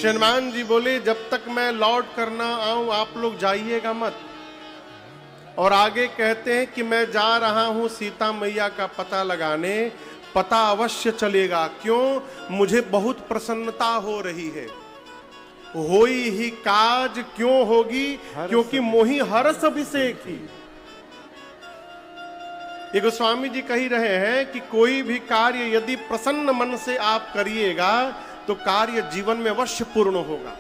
हनुमान जी बोले जब तक मैं लौट कर ना आऊं आप लोग जाइएगा मत। और आगे कहते हैं कि मैं जा रहा हूं सीता मैया का पता लगाने, पता अवश्य चलेगा। क्यों? मुझे बहुत प्रसन्नता हो रही है। होई ही काज क्यों होगी? क्योंकि मोहि हरस अभिषेकी। ये गोस्वामी जी कही रहे हैं कि कोई भी कार्य यदि प्रसन्न मन से आप करिएगा तो कार्य जीवन में अवश्य पूर्ण होगा।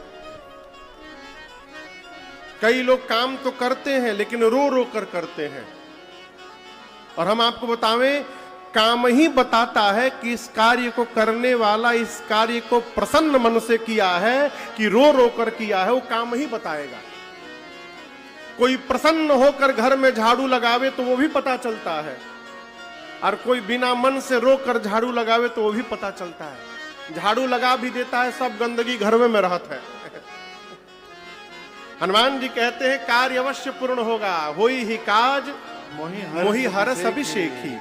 कई लोग काम तो करते हैं लेकिन रो रो कर करते हैं। और हम आपको बतावें, काम ही बताता है कि इस कार्य को करने वाला इस कार्य को प्रसन्न मन से किया है कि रो रो कर किया है, वो काम ही बताएगा। कोई प्रसन्न होकर घर में झाड़ू लगावे तो वो भी पता चलता है, और कोई बिना मन से रो कर झाड़ू लगावे तो वो भी पता चलता है। झाड़ू लगा भी देता है, सब गंदगी घर में रहत है। हनुमान जी कहते हैं कार्य अवश्य पूर्ण होगा। होई ही काज मोहि हरस अभिषेकी।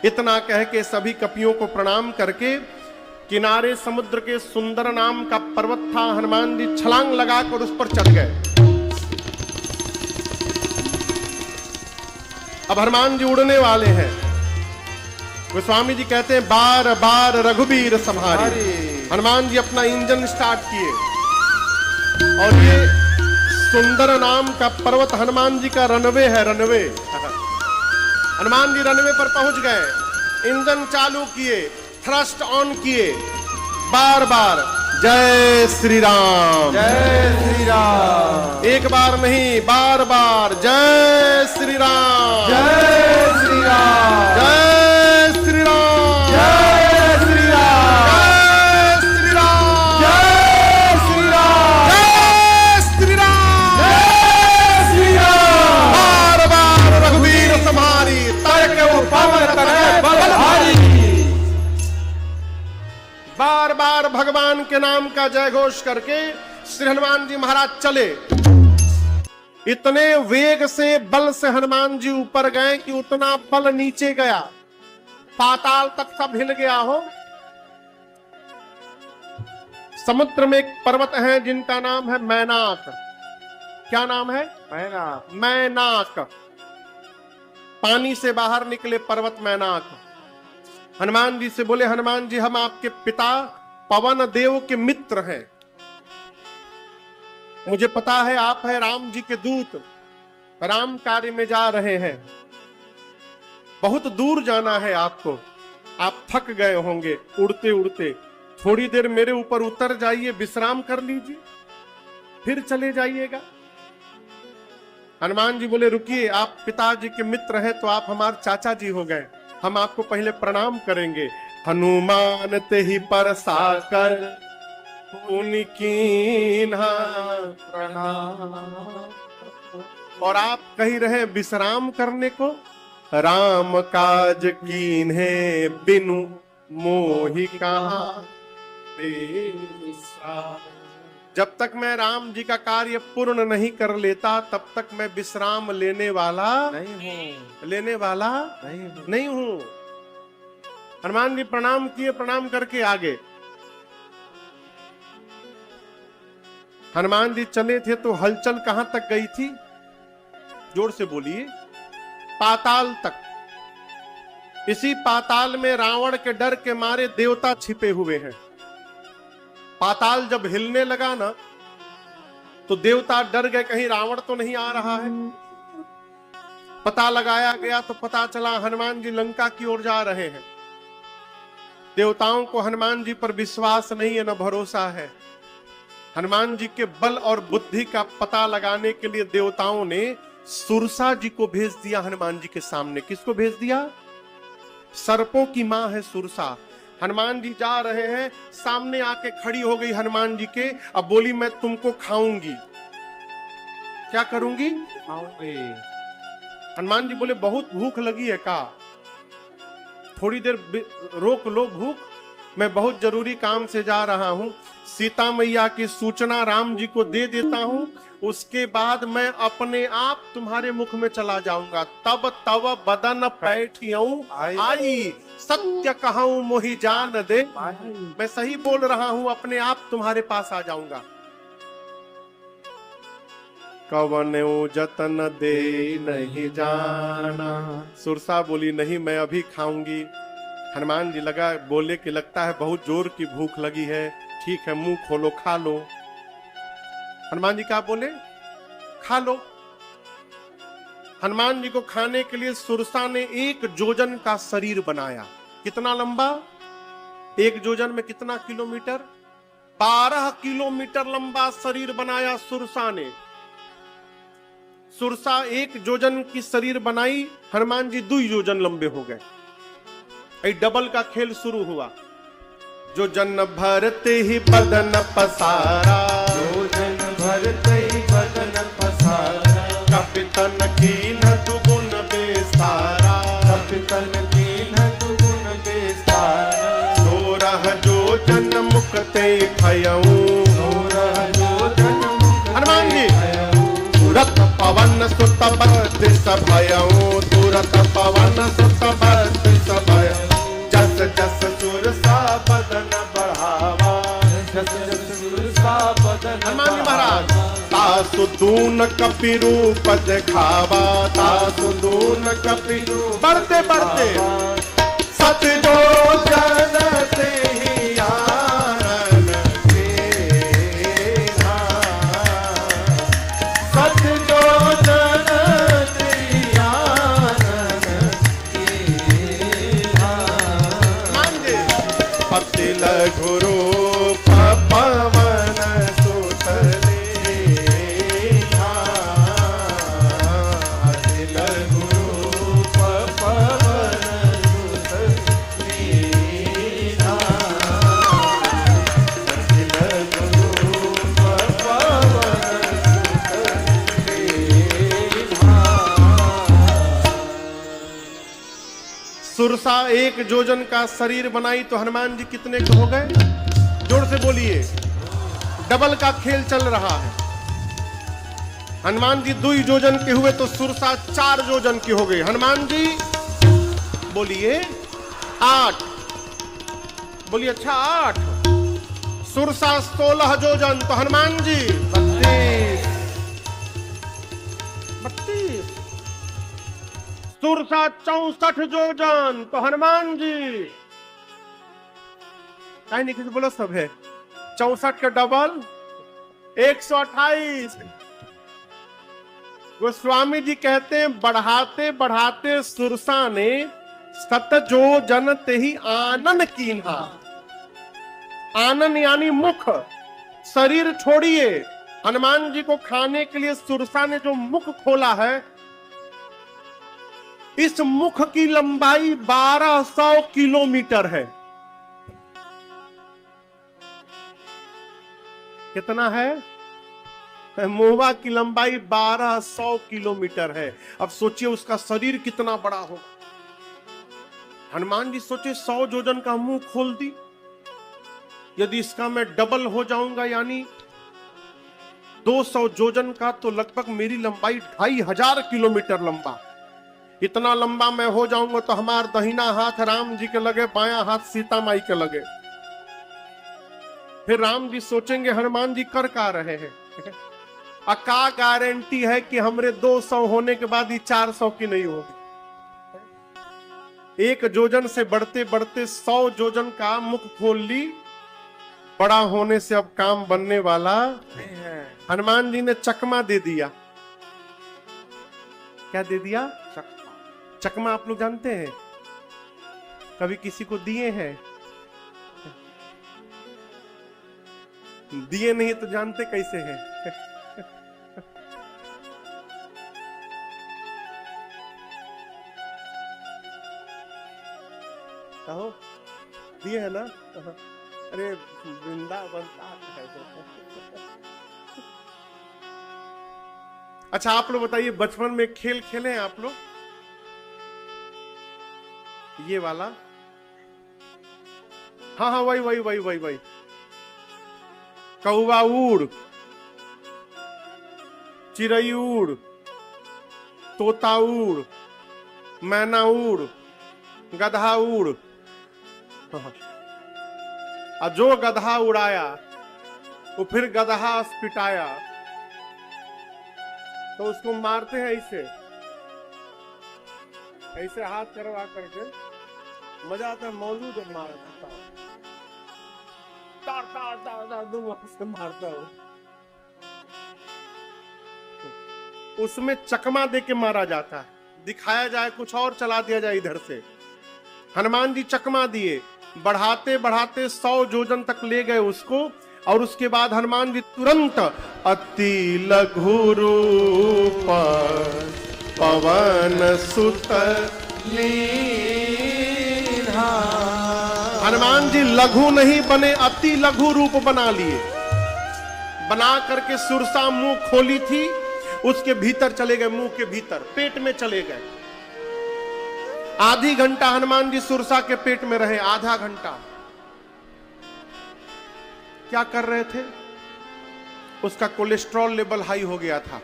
इतना कह के सभी कपियों को प्रणाम करके किनारे समुद्र के सुंदर नाम का पर्वत था, हनुमान जी छलांग लगाकर उस पर चढ़ गए। अब हनुमान जी उड़ने वाले हैं। गोस्वामी जी कहते हैं बार बार रघुबीर संहारे। हनुमान जी अपना इंजन स्टार्ट किए और ये सुंदर नाम का पर्वत हनुमान जी का रनवे है, रनवे। हनुमान जी रनवे पर पहुंच गए, इंजन चालू किए, थ्रस्ट ऑन किए, बार बार जय श्री राम, जय श्री राम। एक बार नहीं बार बार जय श्री राम, जय श्री राम, जय श्री राम, जय श्री राम, जय श्री राम, जय श्री राम, जय श्री राम, जय श्री राम। बार बार रघुवीर संहारी, तर्क उपम तनय बल भारी। बार बार भगवान के नाम का जय घोष करके श्री हनुमान जी महाराज चले। इतने वेग से बल से हनुमान जी ऊपर गए कि उतना बल नीचे गया, पाताल तक सब हिल गया हो। समुद्र में एक पर्वत है जिनका नाम है मैनाक। क्या नाम है? मैनाक। मैनाक। पानी से बाहर निकले पर्वत मैनाक। हनुमान जी से बोले हनुमान जी हम आपके पिता पवन देव के मित्र हैं, मुझे पता है आप है राम जी के दूत, राम कार्य में जा रहे हैं, बहुत दूर जाना है आपको, आप थक गए होंगे उड़ते उड़ते, थोड़ी देर मेरे ऊपर उतर जाइए, विश्राम कर लीजिए, फिर चले जाइएगा। हनुमान जी बोले रुकिए, आप पिताजी के मित्र हैं तो आप हमारे चाचा जी हो गए, हम आपको पहले प्रणाम करेंगे। हनुमान ते ही पर साकर उनकी प्रणाम। और आप कही रहे विश्राम करने को, राम काज कीन है बिनु मोहि कहाँ विश्राम। जब तक मैं राम जी का कार्य पूर्ण नहीं कर लेता तब तक मैं विश्राम लेने वाला नहीं हूं। हनुमान जी प्रणाम किए, प्रणाम करके आगे। हनुमान जी चले थे तो हलचल कहां तक गई थी? जोर से बोलिए। पाताल तक। इसी पाताल में रावण के डर के मारे देवता छिपे हुए हैं। पाताल जब हिलने लगा ना तो देवता डर गए, कहीं रावण तो नहीं आ रहा है। पता लगाया गया तो पता चला हनुमान जी लंका की ओर जा रहे हैं। देवताओं को हनुमान जी पर विश्वास नहीं है, न भरोसा है। हनुमान जी के बल और बुद्धि का पता लगाने के लिए देवताओं ने सुरसा जी को भेज दिया हनुमान जी के सामने। किसको भेज दिया? सर्पों की मां है सुरसा। हनुमान जी जा रहे हैं, सामने आके खड़ी हो गई हनुमान जी के, अब बोली मैं तुमको खाऊंगी। क्या करूंगी? खाऊंगी। हनुमान जी बोले बहुत भूख लगी है का? थोड़ी देर रोक लो भूख, मैं बहुत जरूरी काम से जा रहा हूं, सीता मैया की सूचना राम जी को दे देता हूं, उसके बाद मैं अपने आप तुम्हारे मुख में चला जाऊंगा। तब तव बदन पैठियऊं आई, सत्य कहूं मोहि जान दे। मैं सही बोल रहा हूं, अपने आप तुम्हारे पास आ जाऊंगा। कवन्यो जतन दे नहीं जाना। सुरसा बोली नहीं, मैं अभी खाऊंगी। हनुमान जी लगा बोले कि लगता है बहुत जोर की भूख लगी है, ठीक है मुंह खोलो खा लो। हनुमान जी क्या बोले? खा लो। हनुमान जी को खाने के लिए सुरसा ने 1 जोजन का शरीर बनाया। कितना लंबा? 1 जोजन में कितना किलोमीटर? 12 किलोमीटर लंबा शरीर बनाया सुरसा ने। सुरसा 1 जोजन की शरीर बनाई, हनुमान जी 2 जोजन लंबे हो गए। डबल का खेल शुरू हुआ। जो जन भरते ही बदन पसारा, जो जन भरते ही बदन पसारा, कपितन कीन दुगुन बेसारा, कपितन कीन दुगुन बेसारा। 16 जो जन मुक्ते भयऊ, 16 जो जन मुक्ते हनुमान जी भयऊ। तुरत पवन सुत बत्तीस भयऊ, तुरत पवन सुत बत्तीस भयऊ। जस जस सुरसा बदन बढ़ावा, जस जस सुरसा बदन हनुमान जी महाराज तासु दून कपि रूप दिखावा, तासु दून कपि रूप बढ़ते बढ़ते सत जो जन से ही आनन तेरा, सत जो जन से ही आनन तेरा। मान जी पति लघुरू पवन सुतले, सुरसा 1 जोजन का शरीर बनाई तो हनुमान जी कितने के हो गए? जोर से बोलिए। डबल का खेल चल रहा है। हनुमान जी 2 जोजन के हुए तो सुरसा 4 जोजन की हो गई। हनुमान जी बोलिए 8, बोलिए अच्छा 8। सुरसा 16 जोजन तो हनुमान जी 32। सुरसा 64 जोजन तो हनुमान जी, कहीं नहीं किसी बोलो सब है 64 का डबल 128। गोस्वामी जी कहते हैं बढ़ाते बढ़ाते सुरसा ने 7 जोजन ते ही आनन कीन्हा। आनन यानी मुख, शरीर छोड़िए। हनुमान जी को खाने के लिए सुरसा ने जो मुख खोला है, इस मुख की लंबाई 1200 किलोमीटर है। कितना है? मोहवा की लंबाई 1200 किलोमीटर है। अब सोचिए उसका शरीर कितना बड़ा होगा। हनुमान जी सोचे 100 जोजन का मुंह खोल दी, यदि इसका मैं डबल हो जाऊंगा यानी 200 जोजन का, तो लगभग मेरी लंबाई 2500 किलोमीटर लंबा। इतना लंबा मैं हो जाऊंगा तो हमारा दाहिना हाथ राम जी के लगे, बायां हाथ सीता माई के लगे। फिर राम जी सोचेंगे हनुमान जी कर का रहे हैं, का गारंटी है कि हमरे 200 होने के बाद ही 400 की नहीं होगी। 1 जोजन से बढ़ते बढ़ते 100 जोजन का मुख खोल ली। बड़ा होने से अब काम बनने वाला है। हनुमान जी ने चकमा दे दिया। क्या दे दिया? चकमा आप लोग जानते हैं? कभी किसी को दिए हैं? दिए नहीं तो जानते कैसे हैं? कहो दिए है ना? अरे वृंदावन है। अच्छा आप लोग बताइए, बचपन में खेल खेले हैं आप लोग? ये वाला हाँ हाँ वही वही वही वही वही। कौवा उड़, चिड़ई उड़, तोता उड़, मैना उड़, गधा उड़। और जो गधा उड़ाया वो फिर गधा पिटाया, तो उसको मारते हैं ऐसे ऐसे हाथ करवा करके, मजा आता है। मौजूद है मारता तार तार तार तार दूर से मारता हूं। उसमें चकमा दे के मारा जाता है, दिखाया जाए कुछ और चला दिया जाए इधर से। हनुमान जी चकमा दिए, बढ़ाते बढ़ाते 100 योजन तक ले गए उसको, और उसके बाद हनुमान जी तुरंत अति लघु रूप पवन सुत लीन्हा। हनुमान जी लघु नहीं बने, अति लघु रूप बना लिए। बना करके सुरसा मुंह खोली थी, उसके भीतर चले गए, मुंह के भीतर पेट में चले गए। आधी घंटा हनुमान जी सुरसा के पेट में रहे, आधा घंटा। क्या कर रहे थे? उसका कोलेस्ट्रॉल लेवल हाई हो गया था।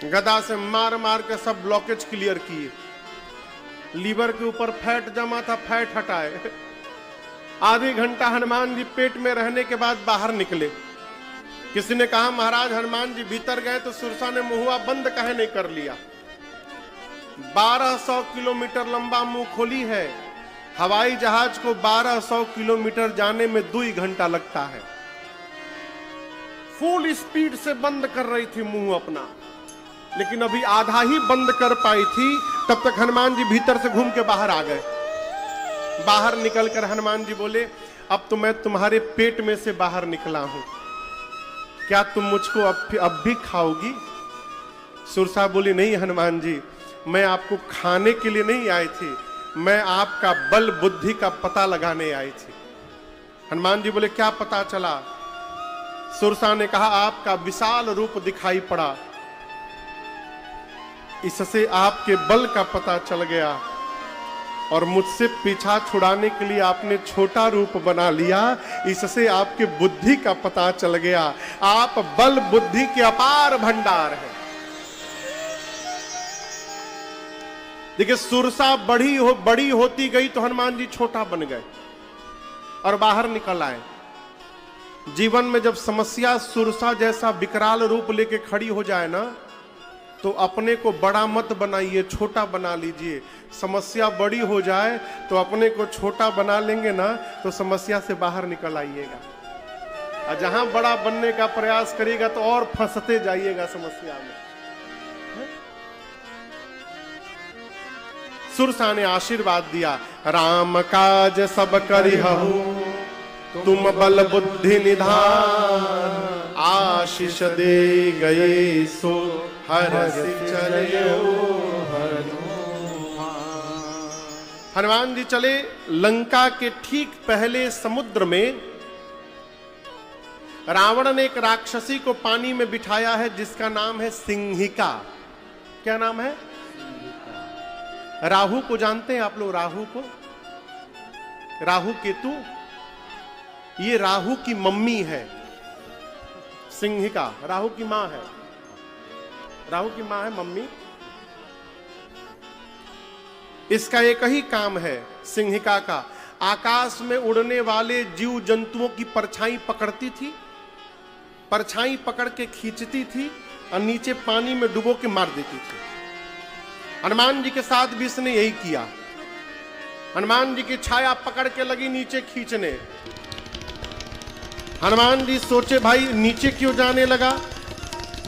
गदा से मार मार के सब ब्लॉकेज क्लियर किए। लीवर के ऊपर फैट जमा था, फैट हटाए। आधी घंटा हनुमान जी पेट में रहने के बाद बाहर निकले। किसी ने कहा महाराज हनुमान जी भीतर गए तो सुरसा ने मुंह बंद काहे नहीं कर लिया? 1200 किलोमीटर लंबा मुंह खोली है। हवाई जहाज को 1200 किलोमीटर जाने में 2 घंटा लगता है। फुल स्पीड से बंद कर रही थी मुंह अपना, लेकिन अभी आधा ही बंद कर पाई थी, तब तक हनुमान जी भीतर से घूम के बाहर आ गए। बाहर निकलकर हनुमान जी बोले, अब तो मैं तुम्हारे पेट में से बाहर निकला हूं, क्या तुम मुझको अब भी खाओगी? सुरसा बोली, नहीं हनुमान जी, मैं आपको खाने के लिए नहीं आई थी, मैं आपका बल बुद्धि का पता लगाने आई थी। हनुमान जी बोले, क्या पता चला? सुरसा ने कहा, आपका विशाल रूप दिखाई पड़ा, इससे आपके बल का पता चल गया, और मुझसे पीछा छुड़ाने के लिए आपने छोटा रूप बना लिया, इससे आपके बुद्धि का पता चल गया। आप बल बुद्धि के अपार भंडार हैं। देखिए, सुरसा बड़ी होती गई तो हनुमान जी छोटा बन गए और बाहर निकल आए। जीवन में जब समस्या सुरसा जैसा विकराल रूप लेके खड़ी हो जाए ना, तो अपने को बड़ा मत बनाइए, छोटा बना लीजिए। समस्या बड़ी हो जाए तो अपने को छोटा बना लेंगे ना, तो समस्या से बाहर निकल आइएगा। और जहां बड़ा बनने का प्रयास करिएगा तो और फंसते जाइएगा समस्या में। सुरसा ने आशीर्वाद दिया, राम काज सब करिहु, तुम बल बुद्धि निधान, आशीष दे गए सो हरसि चलियो हनुमान। हनुमान जी चले। लंका के ठीक पहले समुद्र में रावण ने एक राक्षसी को पानी में बिठाया है, जिसका नाम है सिंहिका। क्या नाम है? राहु को जानते हैं आप लोग? राहु को, राहु केतु, ये राहु की मम्मी है सिंहिका। राहु की मां है, राहु की मां है मम्मी। इसका एक ही काम है सिंहिका का, आकाश में उड़ने वाले जीव जंतुओं की परछाई पकड़ती थी, परछाई पकड़ के खींचती थी और नीचे पानी में डुबो के मार देती थी। हनुमान जी के साथ भी इसने यही किया। हनुमान जी की छाया पकड़ के लगी नीचे खींचने। हनुमान जी सोचे भाई नीचे क्यों जाने लगा।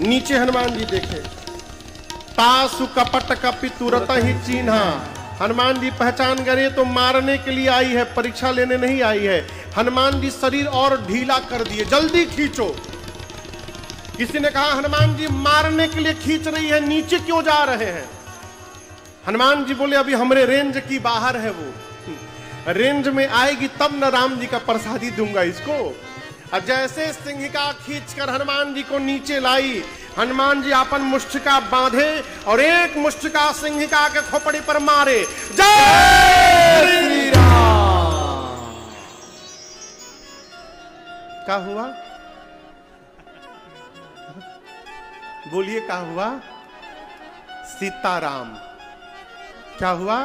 नीचे हनुमान जी देखे, तासु कपट कपि तुरत ही चिन्हा। हनुमान जी पहचान गए तो मारने के लिए आई है, परीक्षा लेने नहीं आई है। हनुमान जी शरीर और ढीला कर दिए, जल्दी खींचो। किसी ने कहा हनुमान जी मारने के लिए खींच रही है, नीचे क्यों जा रहे हैं? हनुमान जी बोले अभी हमरे रेंज की बाहर है, वो रेंज में आएगी तब न राम जी का प्रसादी दूंगा इसको। और जैसे सिंहिका खींचकर हनुमान जी को नीचे लाई, हनुमान जी अपन मुष्टिका बांधे और एक मुष्टिका सिंहिका के खोपड़ी पर मारे। जय श्री राम। क्या हुआ? बोलिए क्या हुआ? सीताराम। क्या हुआ?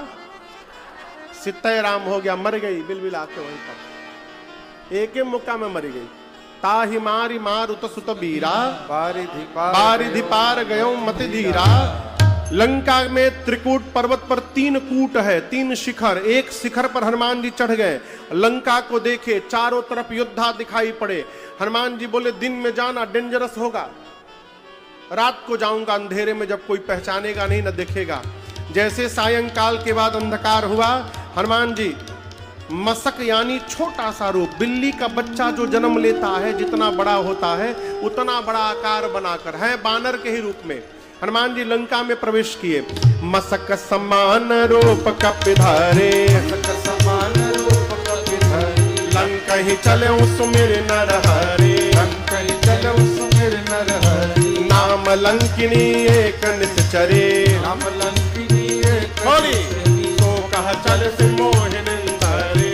सीताराम हो गया, मर गई बिलबिल आके वहीं पर, एक ही मुक्का में मर गई। ताहि मारी मार उत सुत बीरा, बारिधि पार गयो मति धीरा। लंका में त्रिकूट पर्वत पर 3 कूट है, 3 शिखर। एक शिखर पर हनुमान जी चढ़ गए, लंका को देखे, चारों तरफ योद्धा दिखाई पड़े। हनुमान जी बोले दिन में जाना डेंजरस होगा, रात को जाऊंगा अंधेरे में जब कोई पहचानेगा नहीं, न देखेगा। जैसे सायंकाल के बाद अंधकार हुआ, हनुमान जी मसक यानी छोटा सा रूप, बिल्ली का बच्चा जो जन्म लेता है जितना बड़ा होता है उतना बड़ा आकार बनाकर, है बानर के ही रूप में हनुमान जी लंका में प्रवेश किए। मसक समान रूप कपिधारे, समान रूप कपिधारे, लंका ही चले सुमिर नरहरे, लंका ही चले सुमिर नरहरि। नाम लंकिनी एक निश्चरे, नाम लंकिनी एक बोली तो कह चल से मोहिनिंदरे,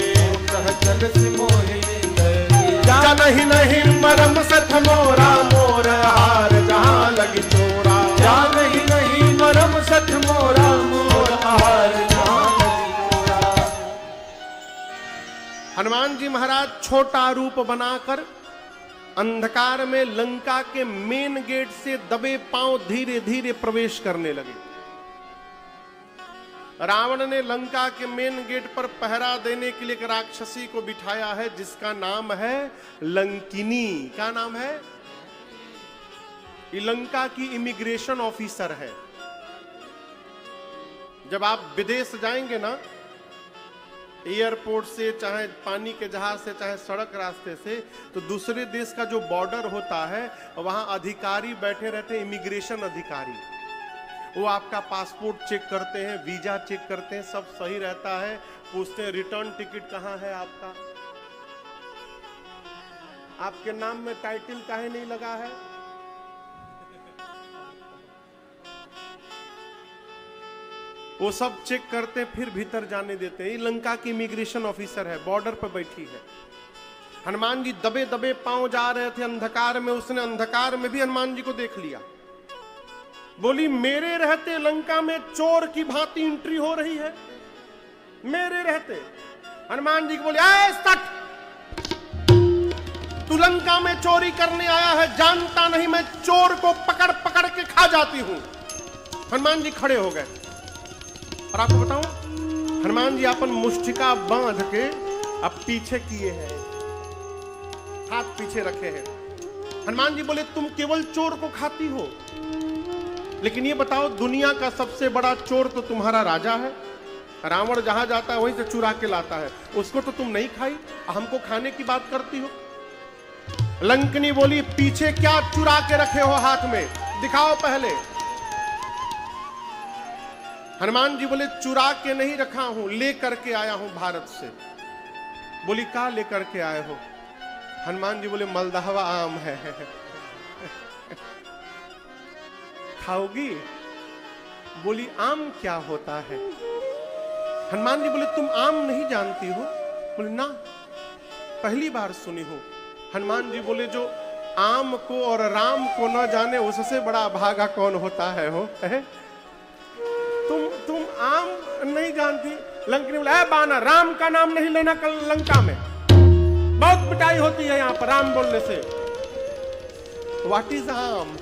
कह चल से मोहिनिंदरे। जानहि नहीं मरम सठ मोरा, मोर हार जहां लगी चोरा। जानहि नहीं मरम सठ मोरा, मोर हार जहां लगी चोरा। हनुमान जी महाराज छोटा रूप बनाकर अंधकार में लंका के मेन गेट से दबे पांव धीरे धीरे प्रवेश करने लगे। रावण ने लंका के मेन गेट पर पहरा देने के लिए एक राक्षसी को बिठाया है जिसका नाम है लंकिनी। क्या नाम है? ये लंका की इमिग्रेशन ऑफिसर है। जब आप विदेश जाएंगे ना, एयरपोर्ट से, चाहे पानी के जहाज से, चाहे सड़क रास्ते से, तो दूसरे देश का जो बॉर्डर होता है वहां अधिकारी बैठे रहते हैं, इमिग्रेशन अधिकारी। वो आपका पासपोर्ट चेक करते हैं, वीजा चेक करते हैं, सब सही रहता है, पूछते हैं रिटर्न टिकट कहां है आपका, आपके नाम में टाइटल काहे नहीं लगा है, वो सब चेक करते हैं, फिर भीतर जाने देते हैं। ये लंका की इमिग्रेशन ऑफिसर है, बॉर्डर पर बैठी है। हनुमान जी दबे दबे पांव जा रहे थे अंधकार में, उसने अंधकार में भी हनुमान जी को देख लिया। बोली मेरे रहते लंका में चोर की भांति एंट्री हो रही है, मेरे रहते। हनुमान जी को बोले ऐ सट, तू लंका में चोरी करने आया है, जानता नहीं मैं चोर को पकड़ पकड़ के खा जाती हूं। हनुमान जी खड़े हो गए। और आपको बताऊं, हनुमान जी अपन मुष्टिका बांध के अब पीछे किए हैं, हाथ पीछे रखे हैं। हनुमान जी बोले तुम केवल चोर को खाती हो, लेकिन ये बताओ दुनिया का सबसे बड़ा चोर तो तुम्हारा राजा है। रावण जहां जाता है वहीं से चुरा के लाता है, उसको तो तुम नहीं खाई, हमको खाने की बात करती हो। लंकिनी बोली पीछे क्या चुरा के रखे हो हाथ में, दिखाओ पहले। हनुमान जी बोले चुरा के नहीं रखा हूं, ले करके आया हूं भारत से। बोली क्या लेकर के आए हो? हनुमान जी बोले मलदहवा आम है, खाओगी? बोली आम क्या होता है? हनुमान जी बोले तुम आम नहीं जानती हो? बोले ना, पहली बार सुनी हो। हनुमान जी बोले जो आम को और राम को न जाने उससे बड़ा भागा कौन होता है हो, है? तुम आम नहीं जानती? लंकिनी बोले ऐ बानर, राम का नाम नहीं लेना कल लंका में, बहुत पिटाई होती है यहाँ पर राम बोलने से। व्हाट इज आम?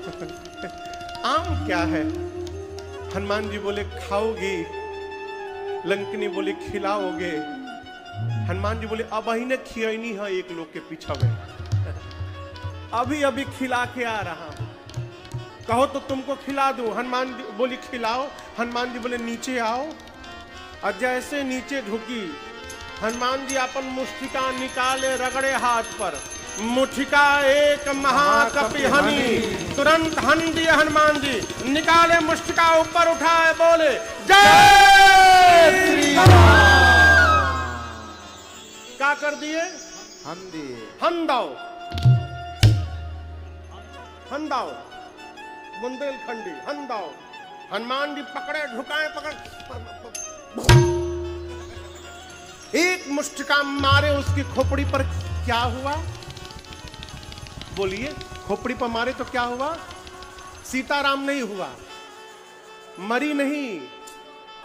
आम क्या है? हनुमान जी बोले खाओगी? लंकिनी बोले खिलाओगे? हनुमान जी बोले अब ही ने खियनी है एक लोग के पीछा में, अभी अभी खिला के आ रहा हूं, कहो तो तुमको खिला दूं। हनुमान जी बोली खिलाओ। हनुमान जी बोले नीचे आओ। और जैसे नीचे झुकी, हनुमान जी अपन मुष्टिका निकाले, रगड़े हाथ पर, मुठिका एक महाकपि हनी, तुरंत हन दिए हनुमान जी, निकाले मुष्टिका ऊपर उठाए, बोले जय श्री राम। क्या कर दिए? हम दिए, हन दाओ, हन दाओ, बुंदेलखंडी हन दाओ। हनुमान जी पकड़े, झुकाए, पकड़, एक मुष्टिका मारे उसकी खोपड़ी पर। क्या हुआ? बोलिए, खोपड़ी पर मारे तो क्या हुआ? सीताराम नहीं हुआ, मरी नहीं,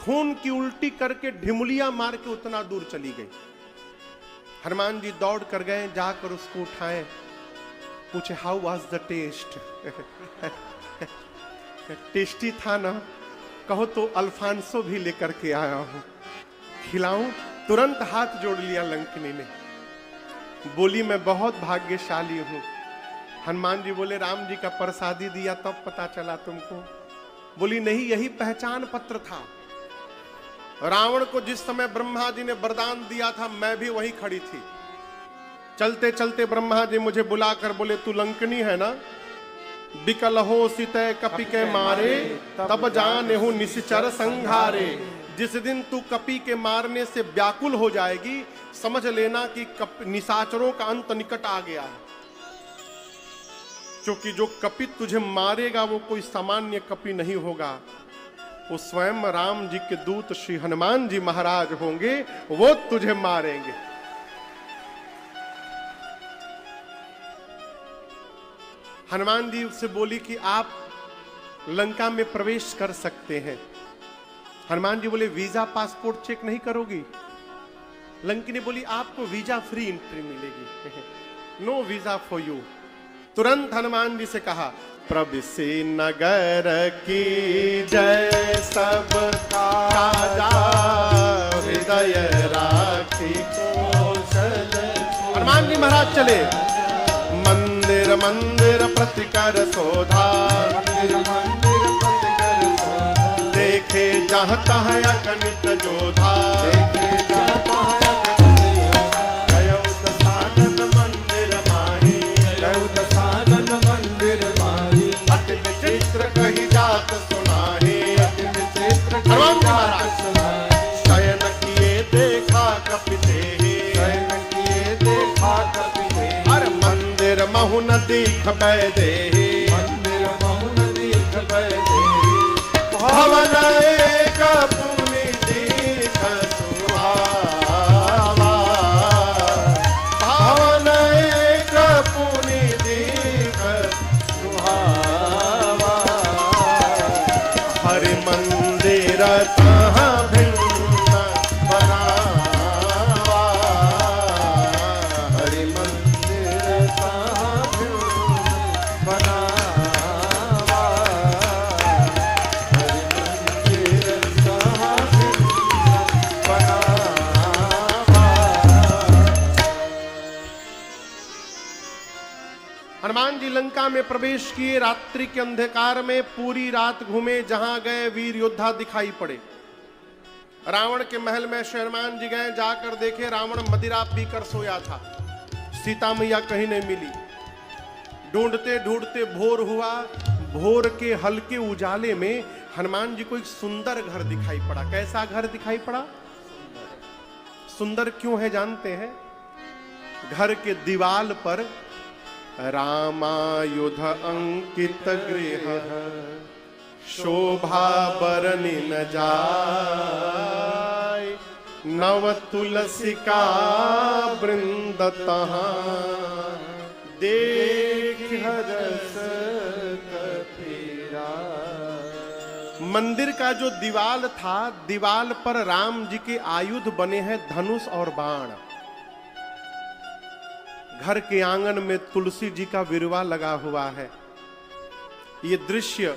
खून की उल्टी करके ढिमुलिया मार के उतना दूर चली गई। हनुमान जी दौड़ कर गए, जाकर उसको उठाए, पूछे how was the taste? Tasty था ना? कहो तो अल्फांसो भी लेकर के आया हूं, खिलाऊं? तुरंत हाथ जोड़ लिया लंकिनी ने, बोली मैं बहुत भाग्यशाली हूं। हनुमान जी बोले राम जी का प्रसादी दिया तब पता चला तुमको? बोली नहीं, यही पहचान पत्र था। रावण को जिस समय ब्रह्मा जी ने वरदान दिया था, मैं भी वहीं खड़ी थी। चलते चलते ब्रह्मा जी मुझे बुलाकर बोले तू लंकिनी है ना? बिकल हो सितय कपि के मारे, तब जाने हूं निश्चर संघारे। जिस दिन तू कपि के मारने से व्याकुल हो जाएगी, समझ लेना कि निशाचरों का अंत निकट आ गया है। क्योंकि जो कपि तुझे मारेगा वो कोई सामान्य कपि नहीं होगा, वो स्वयं राम जी के दूत श्री हनुमान जी महाराज होंगे, वो तुझे मारेंगे। हनुमान जी उससे बोली कि आप लंका में प्रवेश कर सकते हैं। हनुमान जी बोले वीजा पासपोर्ट चेक नहीं करोगी? लंकिनी बोली आपको वीजा फ्री एंट्री मिलेगी, नो वीजा फॉर यू। तुरंत हनुमान जी से कहा प्रविशि नगर की जय, सब काजा हृदय राखी कौशल। हनुमान जी महाराज चले, मंदिर मंदिर प्रतिकर शोधा, मंदिर मंदिर प्रतिकर शोधा। देखे जहाँ तहाँ अगणित जोधा, देखे जहाँ तहाँ अगणित जोधा। गयो दशानन मंदिर माही, गयो दशानन मंदिर माही। अति विचित्र कही जात सुनाही, अति विचित्र कही जात सुनाही। शयन किए देखा कपि तेहि, शयन किए देखा कपि तेहि। हर मंदिर महु न दीख बैदेहि, मंदिर महु न दीख बैदेहि। भवन एक पुनि दीख सुहावा, भवन एक पुनि दीख सुहावा। हरि मंदिर तहाँ भिन्न बनावा, हरि मंदिर तहाँ भिन्न बनावा, हरि मंदिर तहाँ भिन्न बनावा। हनुमान जी लंका में प्रवेश किए, रात्रि के अंधकार में पूरी रात घूमे, जहां गए वीर योद्धा दिखाई पड़े। रावण के महल में श्री हनुमान जी गए, जाकर देखे रावण मदिरा पीकर सोया था, सीता मैया कहीं नहीं मिली। ढूंढते ढूंढते भोर हुआ, भोर के हल्के उजाले में हनुमान जी को एक सुंदर घर दिखाई पड़ा। कैसा घर दिखाई पड़ा? सुंदर क्यों है जानते हैं? घर के दीवाल पर रामायुध अंकित गृह, शोभा बरनि न जाय। नव तुलसिका वृंद तहाँ, देख हरस कपीरा। मंदिर का जो दीवाल था, दीवाल पर राम जी के आयुध बने हैं, धनुष और बाण। घर के आंगन में तुलसी जी का विरवा लगा हुआ है। ये दृश्य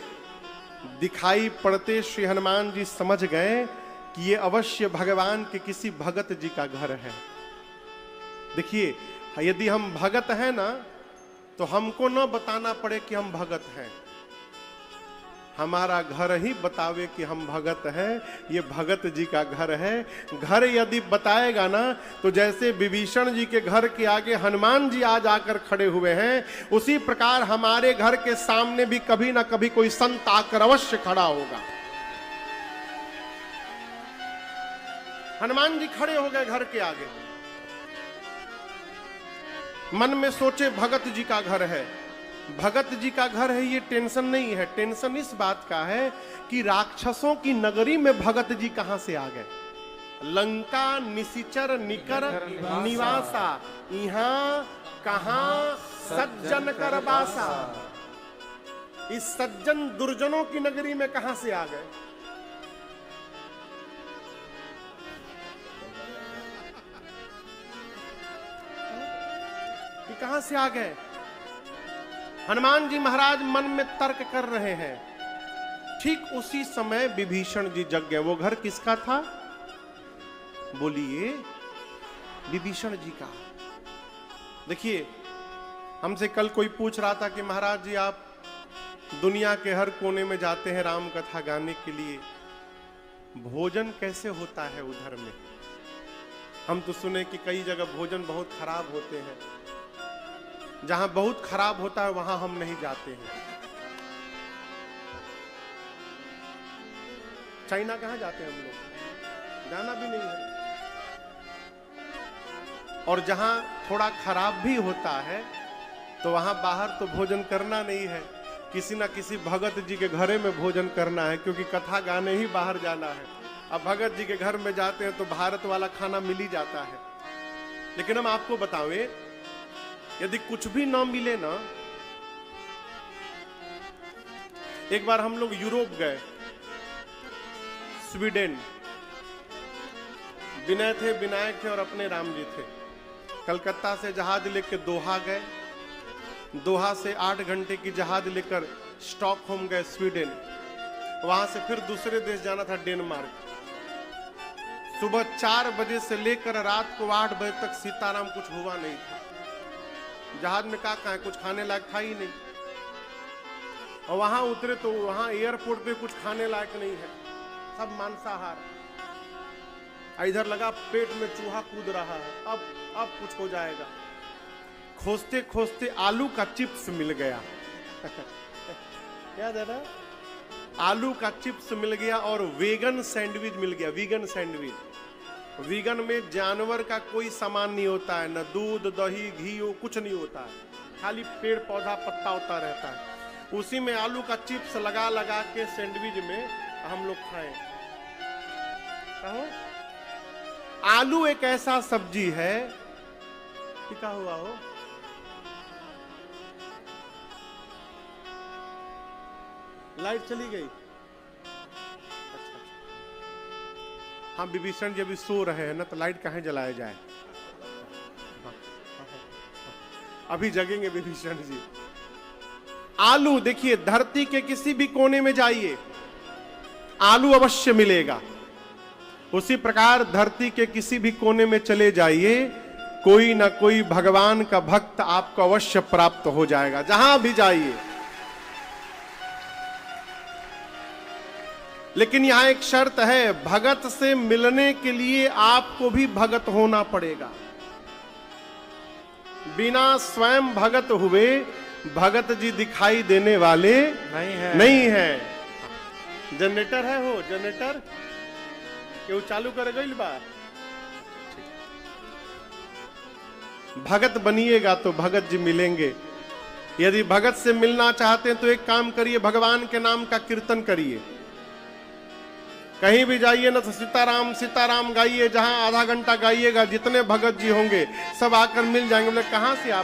दिखाई पड़ते श्री हनुमान जी समझ गए कि ये अवश्य भगवान के किसी भगत जी का घर है। देखिए, यदि हम भगत हैं ना, तो हमको न बताना पड़े कि हम भगत हैं, हमारा घर ही बतावे कि हम भगत हैं, ये भगत जी का घर है। घर यदि बताएगा ना, तो जैसे विभीषण जी के घर के आगे हनुमान जी आज आकर खड़े हुए हैं, उसी प्रकार हमारे घर के सामने भी कभी ना कभी कोई संत आकर अवश्य खड़ा होगा। हनुमान जी खड़े हो गए घर के आगे, मन में सोचे भगत जी का घर है, भगत जी का घर है, ये टेंशन नहीं है। टेंशन इस बात का है कि राक्षसों की नगरी में भगत जी कहां से आ गए। लंका निशिचर निकर निवासा, यहाँ कहां सज्जन कर बासा। इस सज्जन दुर्जनों की नगरी में कहां से आ गए? कि कहां से आ गए? हनुमान जी महाराज मन में तर्क कर रहे हैं। ठीक उसी समय विभीषण जी जग गए। वो घर किसका था? बोलिए, विभीषण जी का। देखिए, हमसे कल कोई पूछ रहा था कि महाराज जी आप दुनिया के हर कोने में जाते हैं राम कथा गाने के लिए, भोजन कैसे होता है उधर में? हम तो सुने कि कई जगह भोजन बहुत खराब होते हैं। जहां बहुत खराब होता है वहां हम नहीं जाते हैं। चाइना कहां जाते हैं हम लोग? जाना भी नहीं है। और जहां थोड़ा खराब भी होता है तो वहां बाहर तो भोजन करना नहीं है, किसी ना किसी भगत जी के घरे में भोजन करना है, क्योंकि कथा गाने ही बाहर जाना है। अब भगत जी के घर में जाते हैं तो भारत वाला खाना मिल ही जाता है। लेकिन हम आपको बतावें, यदि कुछ भी ना मिले ना, एक बार हम लोग यूरोप गए, स्वीडन। विनय थे, विनायक थे और अपने राम जी थे। कलकत्ता से जहाज लेकर दोहा गए, दोहा से 8 घंटे की जहाज लेकर स्टॉकहोम गए, स्वीडन। वहां से फिर दूसरे देश जाना था, डेनमार्क। सुबह 4 बजे से लेकर रात को 8 बजे तक सीताराम कुछ हुआ नहीं था। जहाज में कहाँ है, कुछ खाने लायक था ही नहीं। और वहां उतरे तो वहां एयरपोर्ट पे कुछ खाने लायक नहीं है, सब मांसाहार। इधर लगा पेट में चूहा कूद रहा है, अब कुछ हो जाएगा। खोजते खोजते आलू का चिप्स मिल गया। याद है ना? आलू का चिप्स मिल गया और वेगन सैंडविच मिल गया। Vegan sandwich. वीगन में जानवर का कोई सामान नहीं होता है, न दूध दही घी वो कुछ नहीं होता है, खाली पेड़ पौधा पत्ता होता रहता है। उसी में आलू का चिप्स लगा लगा के सैंडविच में हम लोग खाएं। कहो, आलू एक ऐसा सब्जी है कि क्या हुआ हो, लाइट चली गई। अच्छा, हाँ, विभीषण जी अभी सो रहे हैं ना, तो लाइट कहाँ जलाया जाए? अभी जगेंगे विभीषण जी। आलू देखिए, धरती के किसी भी कोने में जाइए आलू अवश्य मिलेगा। उसी प्रकार धरती के किसी भी कोने में चले जाइए, कोई ना कोई भगवान का भक्त आपको अवश्य प्राप्त हो जाएगा, जहां भी जाइए। लेकिन यहां एक शर्त है, भगत से मिलने के लिए आपको भी भगत होना पड़ेगा। बिना स्वयं भगत हुए भगत जी दिखाई देने वाले नहीं है। जनरेटर है, हो जनरेटर क्यों चालू कर गई बा? भगत बनिएगा तो भगत जी मिलेंगे। यदि भगत से मिलना चाहते हैं तो एक काम करिए, भगवान के नाम का कीर्तन करिए। कहीं भी जाइए ना तो सीताराम सीताराम गाइए, जहां आधा घंटा गाइएगा जितने भगत जी होंगे सब आकर मिल जाएंगे। बोले कहां से आप